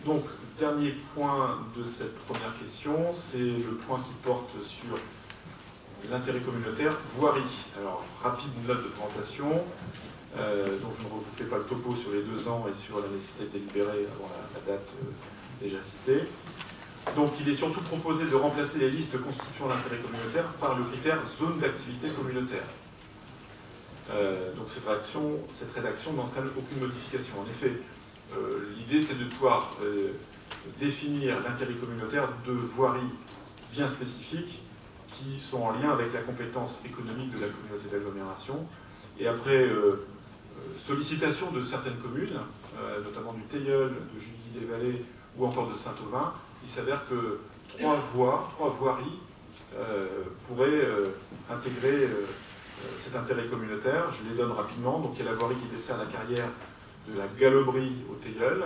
Donc, dernier point de cette première question, c'est le point qui porte sur l'intérêt communautaire, voirie. Alors, rapide note de présentation, donc je ne vous fais pas le topo sur les 2 ans et sur la nécessité de délibérer avant la date déjà citée. Donc, il est surtout proposé de remplacer les listes constituant l'intérêt communautaire par le critère zone d'activité communautaire. Donc, cette rédaction n'entraîne aucune modification. En effet, l'idée, c'est de pouvoir définir l'intérêt communautaire de voiries bien spécifiques qui sont en lien avec la compétence économique de la communauté d'agglomération. Et après sollicitation de certaines communes, notamment du Teilleul, de Juilly-les-Vallées ou encore de Saint-Auvin, il s'avère que 3 voiries pourraient intégrer cet intérêt communautaire. Je les donne rapidement. Donc il y a la voirie qui dessert la carrière de la Galobrie au Teilleul,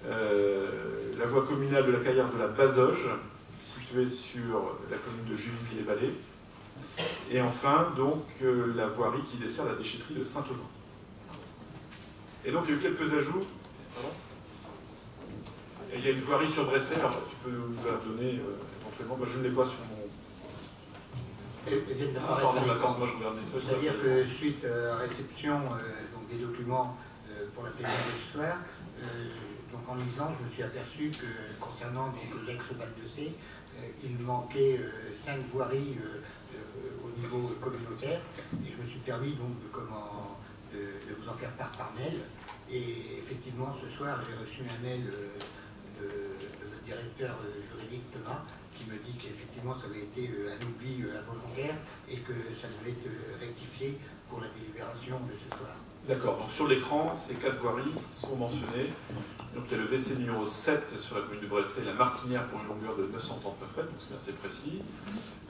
la voie communale de la carrière de la Bazoge, située sur la commune de Juilly-les-Vallées, et enfin donc la voirie qui dessert la déchetterie de Saint-Auvin. Et donc il y a eu quelques ajouts. Pardon. Et il y a une voirie sur Bresset, alors tu peux nous la donner éventuellement. Moi je ne l'ai pas sur mon. Pardon, d'accord, moi je regarde les feuilles. C'est-à-dire que suite à réception donc des documents pour la plénière de ce soir, donc en lisant, je me suis aperçu que concernant l'ex-Val de C, il manquait 5 voiries au niveau communautaire, et je me suis permis donc de vous en faire part par mail. Et effectivement, ce soir, j'ai reçu un mail de votre directeur juridique Thomas, qui me dit qu'effectivement ça avait été un oubli involontaire et que ça devait être rectifié pour la délibération de ce soir. D'accord, donc sur l'écran, ces 4 voiries sont mentionnées. Donc il y a le WC numéro 7 sur la commune de Bresset, la Martinière pour une longueur de 939 mètres, donc c'est assez précis.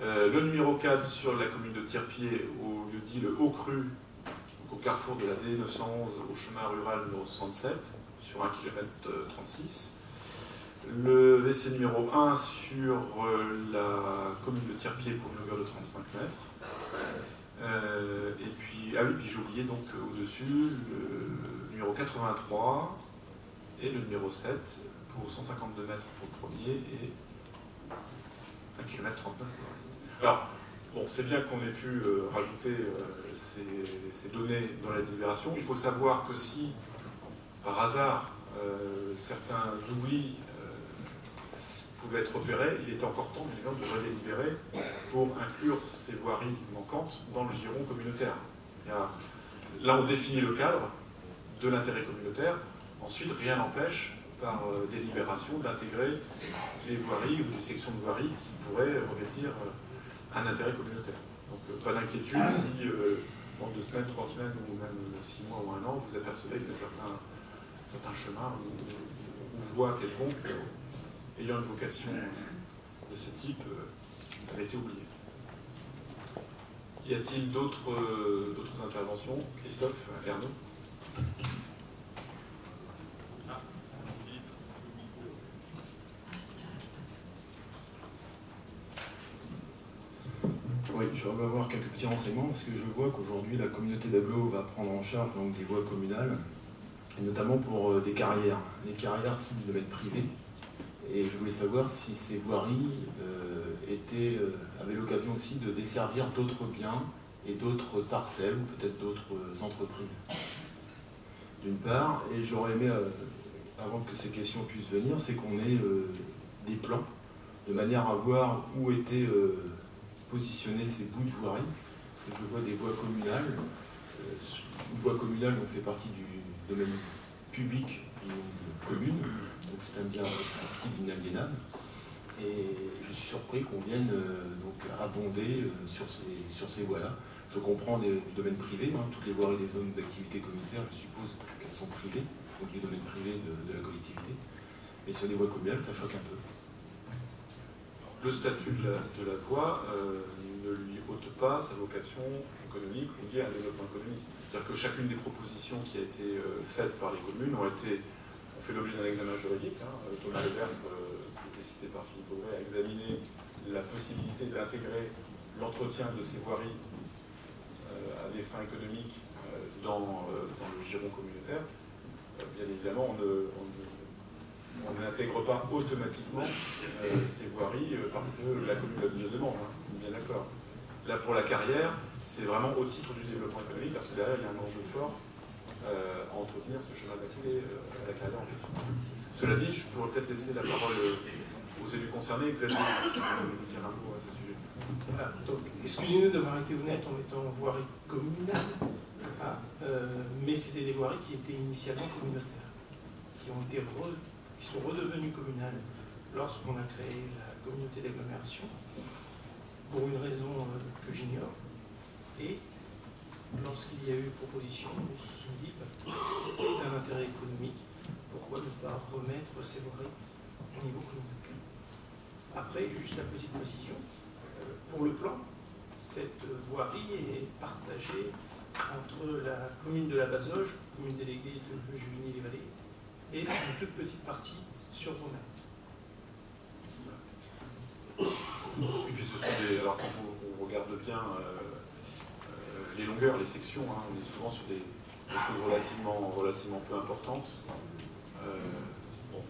Le numéro 4 sur la commune de Tirpied, au lieu dit le Haut-Cru, au carrefour de la D911 au chemin rural numéro 67, sur 1 km 36. Le WC numéro 1 sur la commune de Tirpied pour une longueur de 35 mètres. Et puis, puis j'ai oublié donc au-dessus le numéro 83 et le numéro 7 pour 152 mètres pour le premier et 1 km 39 pour le reste. Alors, bon, c'est bien qu'on ait pu rajouter ces données dans la délibération. Il faut savoir que si, par hasard, certains oublis pouvaient être opérés, il était encore temps de redélibérer pour inclure ces voiries manquantes dans le giron communautaire. Là, on définit le cadre de l'intérêt communautaire. Ensuite, rien n'empêche, par délibération, d'intégrer des voiries ou des sections de voiries qui pourraient revêtir un intérêt communautaire. Donc, pas d'inquiétude si, dans 2 semaines, 3 semaines, ou même 6 mois ou 1 an, vous apercevez que certains chemins ou voies quelconques ayant une vocation de ce type avaient été oubliés. Y a-t-il d'autres interventions? Christophe, Ernaud? Oui, je vais avoir quelques petits renseignements parce que je vois qu'aujourd'hui la communauté d'agglo va prendre en charge donc, des voies communales, et notamment pour des carrières. Les carrières sont du domaine privé. Et je voulais savoir si ces voiries avaient l'occasion aussi de desservir d'autres biens et d'autres parcelles, ou peut-être d'autres entreprises. D'une part, et j'aurais aimé, avant que ces questions puissent venir, c'est qu'on ait des plans, de manière à voir où étaient positionnés ces bouts de voirie, parce que je vois des voies communales. Une voie communale, on fait partie du domaine public d'une commune, donc c'est un bien respectif inaliénable. Et je suis surpris qu'on vienne donc abonder sur ces voies-là. Je comprends du domaine privé, toutes les voiries des zones d'activité communautaire, je suppose qu'elles sont privées, donc du domaine privé de la collectivité. Mais sur des voies communales, ça choque un peu. Le statut de la voie ne lui ôte pas sa vocation économique ou liée à un développement économique. C'est-à-dire que chacune des propositions qui a été faite par les communes ont fait l'objet d'un examen juridique. Thomas Lebert, qui était cité par Philippe Aubray, a examiné la possibilité d'intégrer l'entretien de ces voiries à des fins économiques dans le giron communautaire. Bien évidemment, on n'intègre pas automatiquement ces voiries parce que la commune le demande, hein, bien d'accord. Là, pour la carrière, c'est vraiment au titre du développement économique parce que derrière, il y a un enjeu fort à entretenir ce chemin d'accès à la carrière en question. Cela dit, je pourrais peut-être laisser la parole aux élus concernés. Xavier, vous dire un mot à ce sujet. Voilà, donc, excusez-nous d'avoir été honnête en mettant voirie communale, mais c'était des voiries qui étaient initialement communautaires, qui sont redevenues communales lorsqu'on a créé la communauté d'agglomération, pour une raison que j'ignore. Et lorsqu'il y a eu proposition, on se dit que c'est d'un intérêt économique, pourquoi ne pas remettre ces voiries au niveau communautaire. Après, juste la petite précision, pour le plan, cette voirie est partagée entre la commune de la Bazoge, commune déléguée de Juvigny-les-Vallées, et une toute petite partie sur Romain. Et puis ce sont des. Alors quand on regarde bien les longueurs, les sections, hein, on est souvent sur des choses relativement peu importantes. Bon.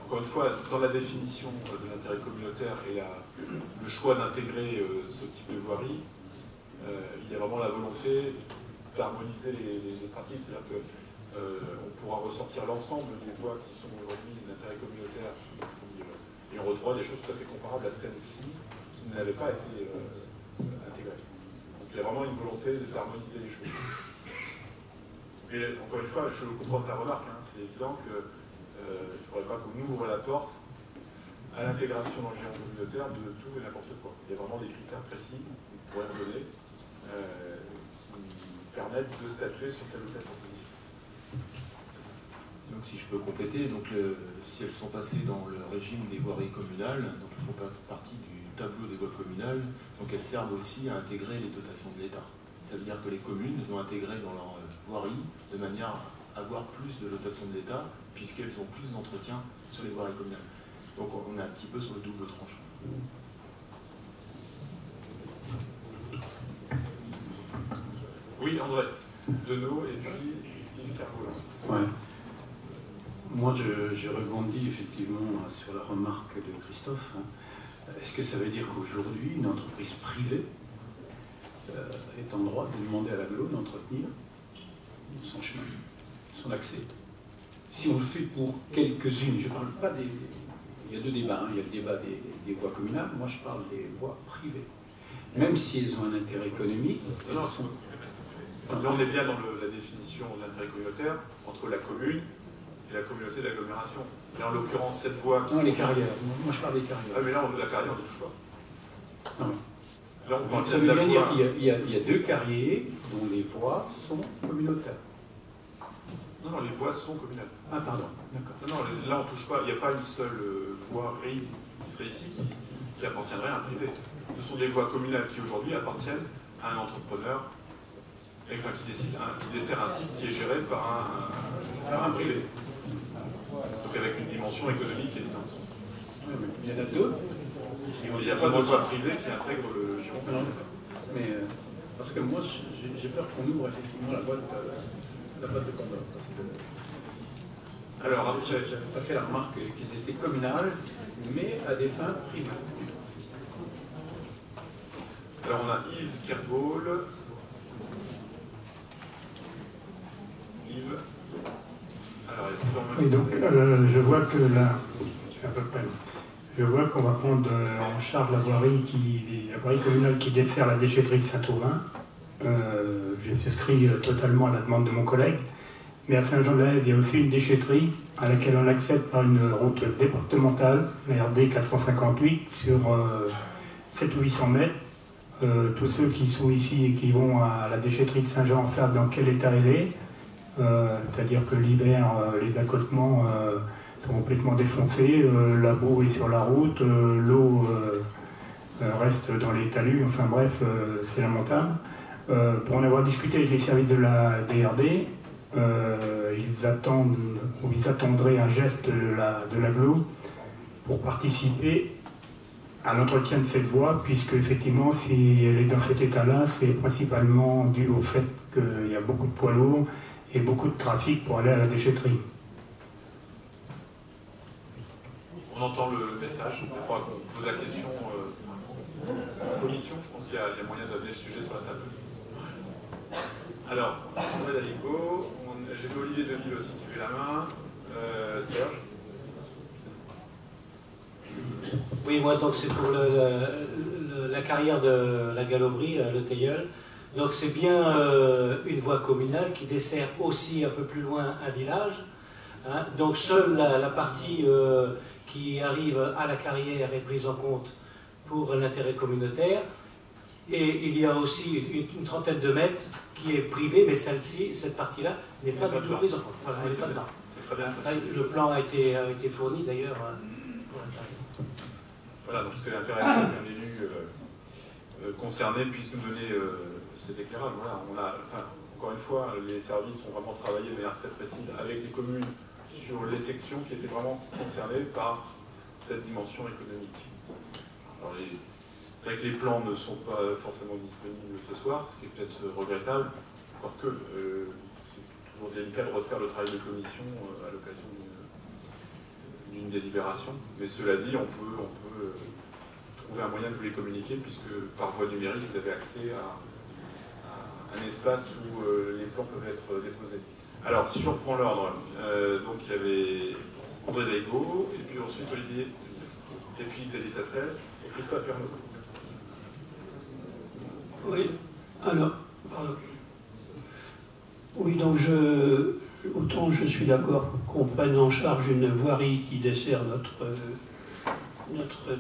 Encore une fois, dans la définition de l'intérêt communautaire et le choix d'intégrer ce type de voirie, il y a vraiment la volonté d'harmoniser les pratiques, c'est-à-dire qu'on pourra ressortir l'ensemble des voies qui sont aujourd'hui d'intérêt communautaire et on retrouvera des choses tout à fait comparables à celles-ci qui n'avaient pas été intégrées. Donc il y a vraiment une volonté d'harmoniser les choses. Mais encore une fois, je comprends ta remarque, hein, c'est évident qu'il ne faudrait pas qu'on ouvre la porte à l'intégration dans le giron communautaire de tout et n'importe quoi. Il y a vraiment des critères précis qu'on pourrait donner qui permettent de statuer sur telle ou telle proposition. Donc si je peux compléter, donc si elles sont passées dans le régime des voiries communales, donc elles font partie du tableau des voies communales, donc elles servent aussi à intégrer les dotations de l'État. Ça veut dire que les communes les ont intégrées dans leur voirie de manière à avoir plus de dotations de l'État, puisqu'elles ont plus d'entretien sur les voiries communales. Donc on est un petit peu sur le double tranchant. Oui, André Denot et puis Yves Cargol. Ouais. Moi, je rebondis effectivement sur la remarque de Christophe. Est-ce que ça veut dire qu'aujourd'hui, une entreprise privée est en droit de demander à l'agglo d'entretenir son chemin, son accès? Si on le fait pour quelques-unes, je ne parle pas des... Il y a deux débats, hein. Il y a le débat des voies communales, moi je parle des voies privées. Même si elles ont un intérêt économique, elles sont... Là, on est bien dans la définition de l'intérêt communautaire entre la commune et la communauté d'agglomération. Là, en l'occurrence, cette voie... Non, les carrières. Moi, je parle des carrières. Ah, mais là, la carrière, on ne touche pas. Non. Là, on parle ça veut bien dire voie... qu'il y a deux carrières dont les voies sont communautaires. Non, les voies sont communales. Ah, pardon, d'accord. Non, là, on ne touche pas. Il n'y a pas une seule voirie qui serait ici qui appartiendrait à un privé. Ce sont des voies communales qui, aujourd'hui, appartiennent à un entrepreneur, enfin, qui dessert un site qui est géré par un privé. Donc avec une dimension économique évidente. Oui, mais il y en a d'autres. Il n'y a pas de voie privée qui intègre le giron communautaire. Mais parce que moi, j'ai peur qu'on ouvre effectivement la boîte de Pandore. Alors après, j'avais pas fait la remarque qu'ils étaient communales, mais à des fins privées. alors on a Yves Kergol. Yves. Alors, il y a plusieurs donc, je vois que là, à peu près, je vois qu'on va prendre en charge la voirie communale qui dessert la déchetterie de Saint-Aubin. J'ai souscrit totalement à la demande de mon collègue. Mais à Saint-Jean-de-Lez, il y a aussi une déchetterie à laquelle on accède par une route départementale, la RD 458, sur 700 ou 800 mètres. Tous ceux qui sont ici et qui vont à la déchetterie de Saint-Jean savent dans quel état elle est. C'est-à-dire que l'hiver, les accotements sont complètement défoncés, la boue est sur la route, l'eau reste dans les talus, enfin bref, c'est lamentable. Pour en avoir discuté avec les services de la DRD, ils attendraient un geste de l'agglo pour participer à l'entretien de cette voie, puisque effectivement, si elle est dans cet état-là, c'est principalement dû au fait qu'il y a beaucoup de poids lourds et beaucoup de trafic pour aller à la déchetterie. On entend le message. Il faudra qu'on pose la question en commission. Je pense qu'il y a moyen d'amener le sujet sur la table. Alors, André Daligo, j'ai vu Olivier Deville aussi qui levait la main. Serge. Oui, moi, donc c'est pour la carrière de la Galobrie, le Teilleul. Donc c'est bien une voie communale qui dessert aussi un peu plus loin un village. Hein. Donc seule la partie qui arrive à la carrière est prise en compte pour l'intérêt communautaire. Et il y a aussi une trentaine de mètres qui est privée, mais celle-ci, cette partie-là, n'est pas du tout prise en compte. Voilà, elle n'est pas dedans. C'est très bien. Le plan a été fourni d'ailleurs. Voilà, donc c'est intéressant qu'un élu concerné puisse nous donner cet éclairage. Voilà, encore une fois, les services ont vraiment travaillé de manière très précise avec les communes sur les sections qui étaient vraiment concernées par cette dimension économique. Alors c'est vrai que les plans ne sont pas forcément disponibles ce soir, ce qui est peut-être regrettable, quoique c'est toujours délicat de refaire le travail de commission à l'occasion d'une délibération. Mais cela dit, on peut trouver un moyen de vous les communiquer, puisque par voie numérique, vous avez accès à un espace où les plans peuvent être déposés. Alors, si je reprends l'ordre, donc il y avait André Daigo, et puis ensuite Olivier, et puis Teddy Tassel, et Christophe Ernaud. Oui, alors, oui, donc autant je suis d'accord qu'on prenne en charge une voirie qui dessert notre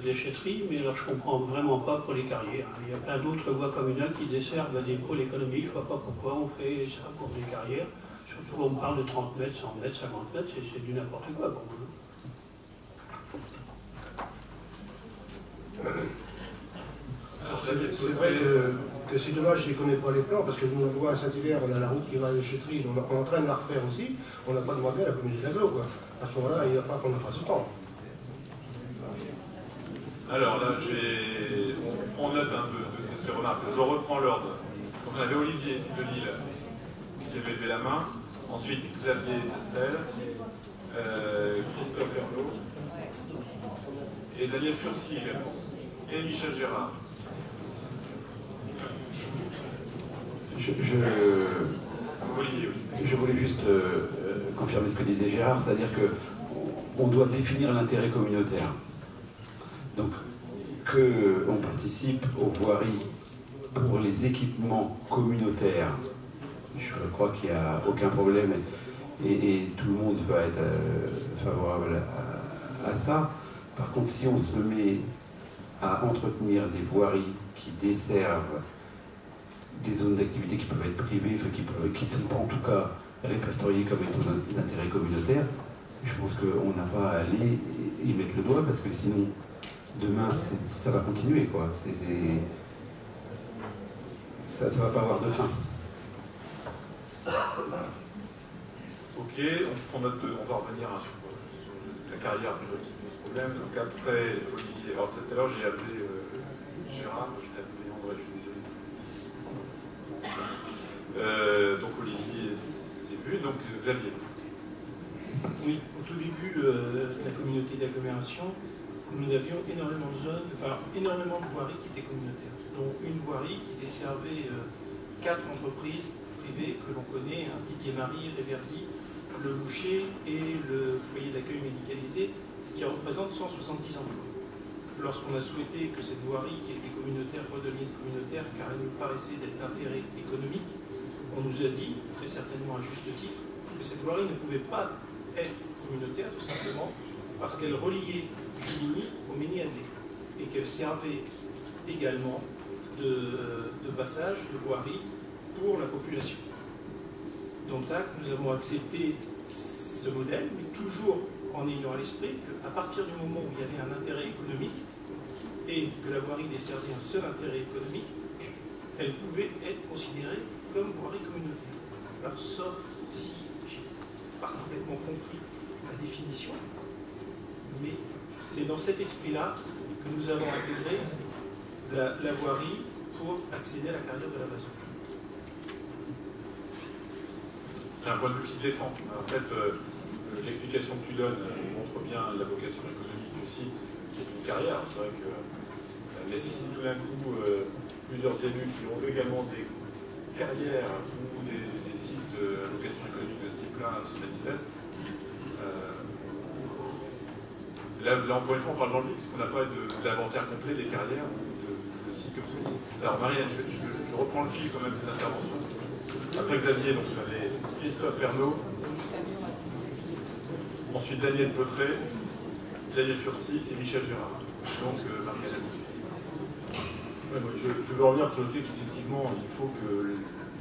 déchetterie, mais alors je ne comprends vraiment pas pour les carrières. Il y a plein d'autres voies communales qui desservent des pôles économiques, je ne vois pas pourquoi on fait ça pour les carrières. Surtout on parle de 30 mètres, 100 mètres, 50 mètres, c'est du n'importe quoi pour moi. C'est vrai que c'est dommage qu'on n'ait pas les plans, parce que nous, on voit à Saint-Hilaire, on a la route qui va à la déchetterie, on est en train de la refaire aussi, on n'a pas demandé à la communauté d'Aglo, quoi. À ce moment-là, il va falloir qu'on le fasse autant. Alors là, on prend note de ces remarques. Je reprends l'ordre. Donc on avait Olivier de Lille qui avait levé la main, ensuite Xavier Tassel, Christophe Ernaud et Daniel Furcy également, et Michel Gérard. Je voulais juste confirmer ce que disait Gérard, c'est-à-dire qu'on doit définir l'intérêt communautaire. Donc, qu'on participe aux voiries pour les équipements communautaires, je crois qu'il n'y a aucun problème et tout le monde va être favorable à ça. Par contre, si on se met à entretenir des voiries qui desservent des zones d'activité qui peuvent être privées, qui ne sont pas en tout cas répertoriées comme étant d'intérêt communautaire, je pense qu'on n'a pas à aller y mettre le doigt, parce que sinon, demain, ça va continuer, quoi. Ça va pas avoir de fin. Ok, on prend note on va revenir sur la carrière qui pose problème. Donc après, Olivier, alors tout à l'heure j'ai appelé Gérard, je l'ai appelé André, je suis désolé. Donc Olivier c'est vu, donc Xavier. Oui, au tout début de la communauté d'agglomération, nous avions énormément de zones, enfin énormément de voiries qui étaient communautaires, dont une voirie qui desservait 4 entreprises privées que l'on connaît, hein, Didier Marie, Réverdi, Le Boucher et le foyer d'accueil médicalisé, ce qui représente 170 emplois. Lorsqu'on a souhaité que cette voirie qui était communautaire redevienne communautaire, car elle nous paraissait d'être d'intérêt économique, on nous a dit, très certainement à juste titre, que cette voirie ne pouvait pas être communautaire, tout simplement, parce qu'elle reliait Juligny au Méniadé et qu'elle servait également de passage, de voirie pour la population. Donc là, nous avons accepté ce modèle, mais toujours en ayant à l'esprit qu'à partir du moment où il y avait un intérêt économique et que la voirie desservait un seul intérêt économique, elle pouvait être considérée comme voirie communautaire. Alors, sauf si j'ai pas complètement compris la définition, mais c'est dans cet esprit-là que nous avons intégré la voirie pour accéder à la carrière de la base. C'est un point de vue qui se défend. En fait, l'explication que tu donnes montre bien la vocation économique de site qui est une carrière, c'est vrai que... mais si tout d'un coup, plusieurs élus qui ont également des carrières ou des sites à location économique de ce type-là se manifestent, là, encore une fois, on parle dans le vide, puisqu'on n'a pas d'inventaire complet des carrières ou de sites comme celui-ci. Alors, Marianne, je reprends le fil quand même des interventions. Après Xavier, donc, j'avais Christophe Ernaud, ensuite Daniel Peutré, Daniel Furcy et Michel Gérard. Donc, Marianne. Ouais, je veux revenir sur le fait qu'effectivement, il faut que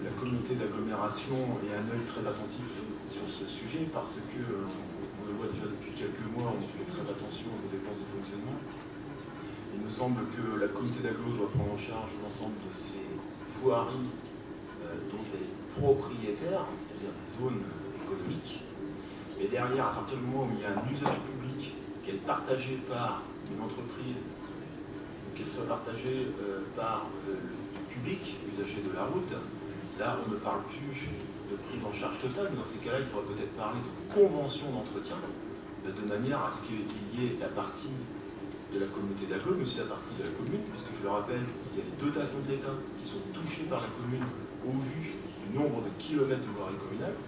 la communauté d'agglomération ait un œil très attentif sur ce sujet, parce que, on le voit déjà depuis quelques mois, on fait très attention aux dépenses de fonctionnement. Il me semble que la communauté d'agglo doit prendre en charge l'ensemble de ces voiries dont elle est propriétaire, c'est-à-dire des zones économiques. Et derrière, à partir du moment où il y a un usage public qui est partagé par une entreprise, qu'elle soit partagée par le public, usager de la route, là on ne parle plus de prise en charge totale, mais dans ces cas-là, il faudrait peut-être parler de convention d'entretien, de manière à ce qu'il y ait la partie de la communauté d'agglo, mais aussi la partie de la commune, puisque je le rappelle, il y a les dotations de l'État qui sont touchées par la commune au vu du nombre de kilomètres de voirie communale.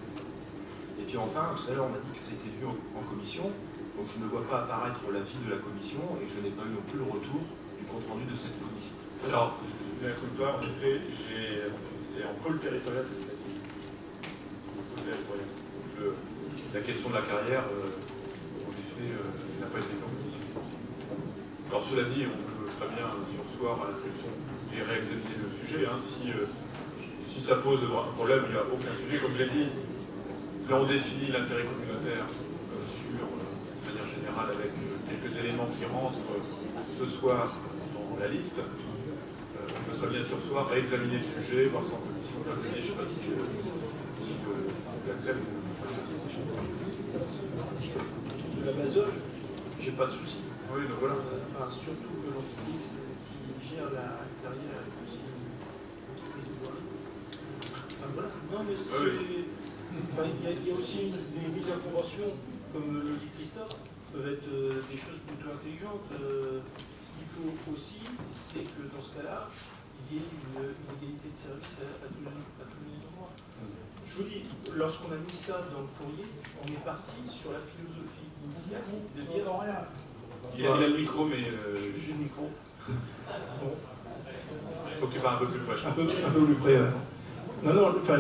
Et puis enfin, tout à l'heure on m'a dit que c'était vu en commission, donc je ne vois pas apparaître l'avis de la commission et je n'ai pas eu non plus le retour du compte-rendu de cette commission. Alors, bien écoute pas, en effet, c'est en pôle territorial que c'est la question de la carrière, en effet, n'a pas été en commission. Alors cela dit, on peut très bien surseoir à l'inscription et réexaminer le sujet. Hein. Si ça pose problème, il n'y a aucun sujet. Comme je l'ai dit, là on définit l'intérêt communautaire de manière générale avec quelques éléments qui rentrent ce soir dans la liste. On peut très bien surseoir, réexaminer le sujet, voir si on peut examiner, je ne sais pas si j'accepte. De la basole, j'ai pas de souci. Oui, donc voilà. Enfin, surtout que l'entreprise qui gère la carrière est aussi une entreprise de voirie. Enfin, voilà. Non, mais enfin, il y a aussi des mises en convention, comme le dit Christophe, peuvent être des choses plutôt intelligentes. Ce qu'il faut aussi, c'est que dans ce cas-là, il y ait une égalité de service à tous les endroits. Je vous dis, lorsqu'on a mis ça dans le courrier, on est parti sur la philosophie initiale de dire rien. Il a le micro, mais j'ai le micro. Bon. Il faut que tu parles un peu plus près, je pense. Un peu plus près, ouais. Non, enfin,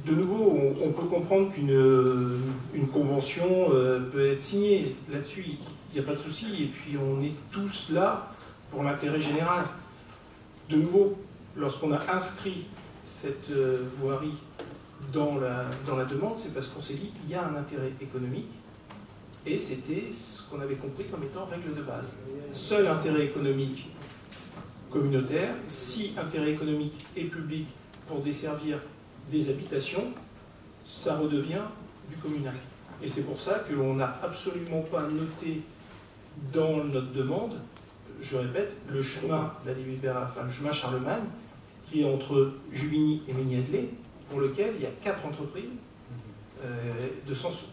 de nouveau, on peut comprendre qu'une convention peut être signée. Là-dessus, il n'y a pas de souci. Et puis, on est tous là pour l'intérêt général. De nouveau, lorsqu'on a inscrit cette voirie dans la demande, c'est parce qu'on s'est dit qu'il y a un intérêt économique. Et c'était ce qu'on avait compris comme étant règle de base. Seul intérêt économique communautaire, si intérêt économique et public pour desservir des habitations, ça redevient du communal. Et c'est pour ça que l'on n'a absolument pas noté dans notre demande, je répète, le chemin le chemin Charlemagne, qui est entre Juvigny et Mignadelet, pour lequel il y a 4 entreprises,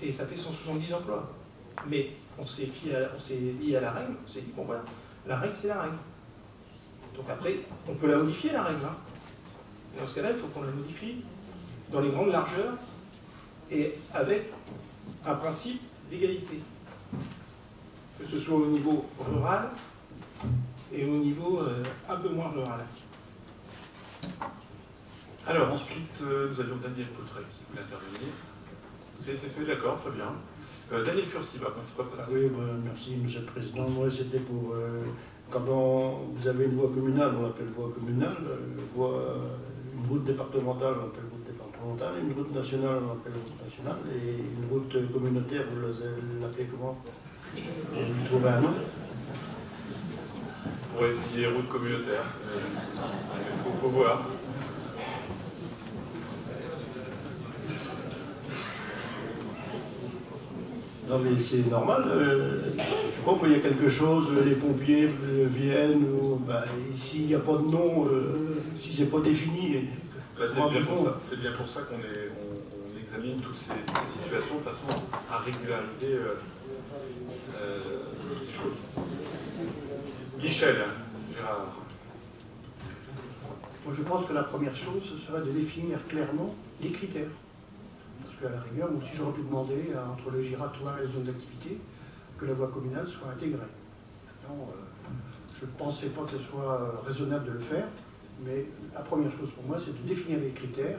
et ça fait 170 emplois. Mais on s'est lié à la règle, on s'est dit, bon voilà, la règle c'est la règle. Donc après, on peut la modifier la règle. Hein. Et dans ce cas-là, il faut qu'on la modifie dans les grandes largeurs et avec un principe d'égalité. Que ce soit au niveau rural et au niveau un peu moins rural. Alors ensuite, nous avions Daniel Peutré qui voulait intervenir. C'est fait, d'accord, très bien. Daniel Furcy, c'est pas passé. Oui, merci Monsieur le Président. Moi, c'était pour... quand vous avez une voie communale, on l'appelle voie communale, une route départementale, on l'appelle route départementale, une route nationale, on l'appelle route nationale, et une route communautaire, vous l'appelez comment? Vous trouvez un nom? Pour essayer route communautaire. Il faut voir. Non mais c'est normal, je crois qu'il y a quelque chose, les pompiers viennent, s'il n'y a pas de nom, si c'est pas défini. C'est bien pour ça qu'on examine toutes ces situations de façon à régulariser ces choses. Michel, Gérard. Moi, je pense que la première chose, ce serait de définir clairement les critères. Parce qu'à la rigueur, moi aussi, j'aurais pu demander, entre le giratoire et les zones d'activité, que la voie communale soit intégrée. Maintenant, je ne pensais pas que ce soit raisonnable de le faire, mais la première chose pour moi, c'est de définir les critères,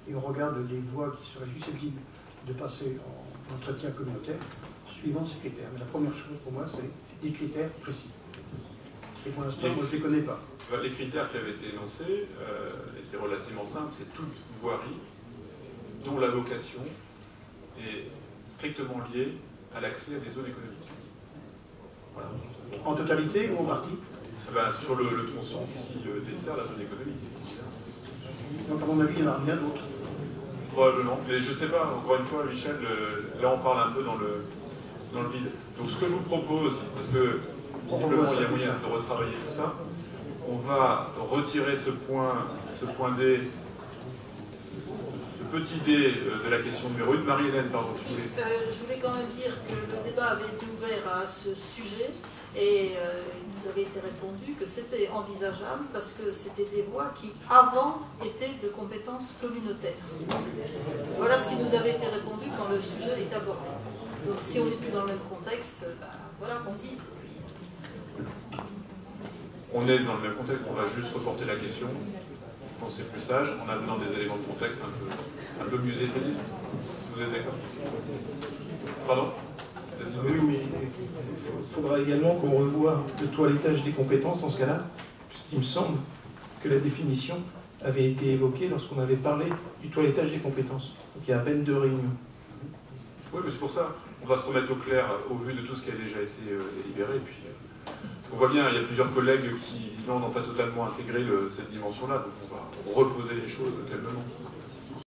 et on regarde les voies qui seraient susceptibles de passer en entretien communautaire, suivant ces critères. Mais la première chose pour moi, c'est des critères précis. Et pour l'instant, moi, je ne les connais pas. Les critères qui avaient été énoncés étaient relativement simples. C'est toute voirie dont la vocation est strictement liée à l'accès à des zones économiques. Voilà. En totalité ou en partie? Sur le tronçon qui dessert la zone économique. Donc à mon avis, il n'y en a rien d'autre. Probablement. Mais je ne sais pas, encore une fois, Michel, là on parle un peu dans le vide. Donc ce que je vous propose, parce que visiblement il y a moyen de retravailler tout ça, on va retirer ce point D, ce petit D de la question numéro 1. Marie-Hélène, pardon, tu voulais. Je voulais quand même dire que le débat avait été ouvert à ce sujet et il nous avait été répondu que c'était envisageable parce que c'était des voies qui, avant, étaient de compétences communautaires. Voilà ce qui nous avait été répondu quand le sujet est abordé. Donc si on n'est plus dans le même contexte, voilà qu'on dise. On est dans le même contexte, on va juste reporter la question. Je pense que c'est plus sage, en amenant des éléments de contexte un peu mieux étayés. Vous êtes d'accord? Pardon? Oui, mais il faudra également qu'on revoie le toilettage des compétences dans ce cas-là, puisqu'il me semble que la définition avait été évoquée lorsqu'on avait parlé du toilettage des compétences. Donc il y a à peine 2 réunions. Oui, mais c'est pour ça. On va se remettre au clair au vu de tout ce qui a déjà été délibéré. Et puis, on voit bien, il y a plusieurs collègues qui, visiblement, n'ont pas totalement intégré cette dimension-là. Donc on va reposer les choses calmement.